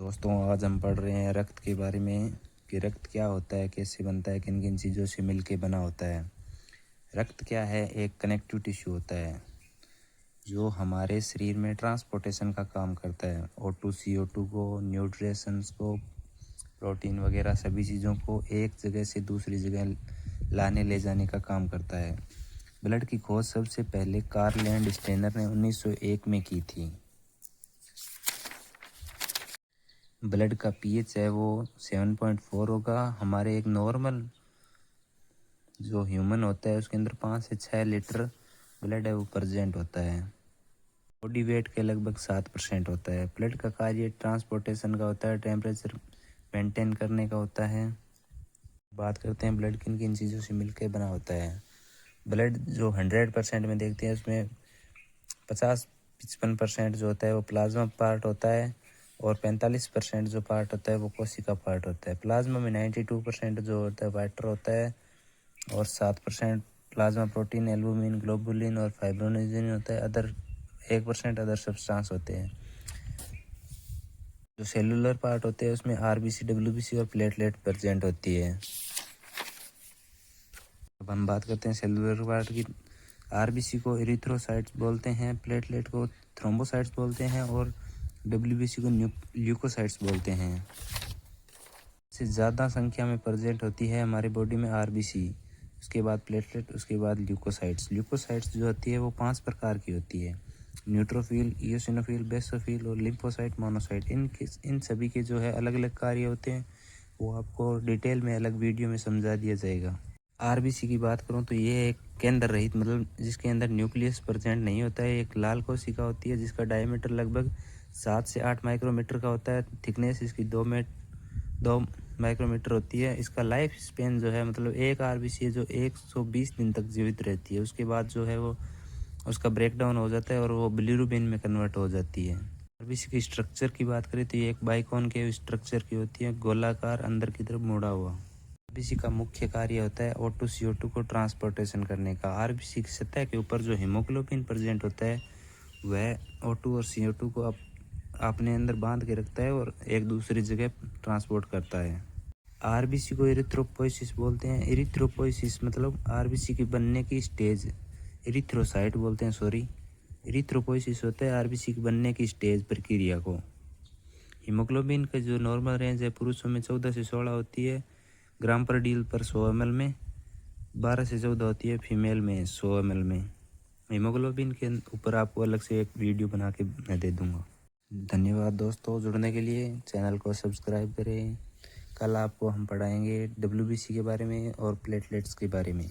दोस्तों, आज हम पढ़ रहे हैं रक्त के बारे में कि रक्त क्या होता है, कैसे बनता है, किन किन चीज़ों से मिलके बना होता है। रक्त क्या है? एक कनेक्टिव टिश्यू होता है जो हमारे शरीर में ट्रांसपोर्टेशन का काम करता है। O2 CO2 को, न्यूट्रिशंस को, प्रोटीन वगैरह सभी चीज़ों को एक जगह से दूसरी जगह लाने ले जाने का काम करता है। ब्लड की खोज सबसे पहले कार्ल लैंडस्टेनर ने 1901 में की थी। ब्लड का पीएच है वो 7.4 होगा। हमारे एक नॉर्मल जो ह्यूमन होता है उसके अंदर 5 से 6 लीटर ब्लड है वो प्रेजेंट होता है। बॉडी वेट के लगभग 7% होता है। ब्लड का कार्य ट्रांसपोर्टेशन का होता है, टेम्परेचर मेंटेन करने का होता है। बात करते हैं ब्लड किन किन चीज़ों से मिलकर बना होता है। ब्लड जो 100% में देखते हैं उसमें 50-55% जो होता है वो प्लाज्मा पार्ट होता है और 45% जो पार्ट होता है वो कोशिका पार्ट होता है। प्लाज्मा में 92% जो होता है वाटर होता है और 7% प्लाज्मा प्रोटीन, एल्बुमिन, ग्लोबुलिन और फाइब्रोनेजिन होता है। 1% अदर सब्सटेंस होते हैं। जो सेलुलर पार्ट होते हैं उसमें आरबीसी, डब्ल्यूबीसी और प्लेटलेट प्रेजेंट होती है। अब हम बात करते हैं सेलुलर पार्ट की। आरबीसी को एरिथ्रोसाइट्स बोलते हैं, प्लेटलेट को थ्रोम्बोसाइट्स बोलते हैं और डब्ल्यूबीसी को ल्यूकोसाइट्स बोलते हैं। से ज़्यादा संख्या में प्रेजेंट होती है हमारे बॉडी में आरबीसी, उसके बाद प्लेटलेट, उसके बाद ल्यूकोसाइट्स। ल्यूकोसाइट्स जो होती है वो 5 प्रकार की होती है: न्यूट्रोफिल, इयोसिनोफिल, बेसोफिल और लिम्फोसाइट, मोनोसाइट। इन सभी के जो है अलग अलग कार्य होते हैं, वो आपको डिटेल में अलग वीडियो में समझा दिया जाएगा। आरबीसी की बात करूं तो ये एक केंद्र रहित, मतलब जिसके अंदर न्यूक्लियस प्रेजेंट नहीं होता है, एक लाल कोशिका होती है जिसका डायमीटर लगभग 7 से 8 माइक्रोमीटर का होता है। थिकनेस इसकी 2 माइक्रोमीटर होती है। इसका लाइफ स्पेन जो है, मतलब एक आरबीसी है जो 120 दिन तक जीवित रहती है। उसके बाद जो है वो उसका ब्रेकडाउन हो जाता है और वो बिलिरुबिन में कन्वर्ट हो जाती है। आरबीसी की स्ट्रक्चर की बात करें तो ये एक बाइकॉन के स्ट्रक्चर की होती है, गोलाकार, अंदर की तरफ मुड़ा हुआ। आरबीसी का मुख्य कार्य होता है O2 CO2 को ट्रांसपोर्टेशन करने का। आरबीसी की सतह के ऊपर जो हीमोग्लोबिन प्रेजेंट होता है वह O2 और CO2 को अपने अंदर बांध के रखता है और एक दूसरी जगह ट्रांसपोर्ट करता है। आरबीसी को एरिथ्रोपोइसिस बोलते हैं। एरिथ्रोपोइसिस मतलब आरबीसी की बनने की स्टेज, एरिथ्रोसाइट बोलते हैं, सॉरी। एरिथ्रोपोइसिस होता है आरबीसी की बनने की स्टेज, प्रक्रिया को। हीमोग्लोबिन का जो नॉर्मल रेंज है पुरुषों में 14 से 16 होती है ग्राम पर डील पर 100 ml में, 12 से 14 होती है फीमेल में 100 ml में। हीमोग्लोबिन के ऊपर आपको अलग से एक वीडियो बना के मैं दे दूंगा। धन्यवाद दोस्तों, जुड़ने के लिए। चैनल को सब्सक्राइब करें। कल आपको हम पढ़ाएंगे डब्ल्यूबीसी के बारे में और प्लेटलेट्स के बारे में।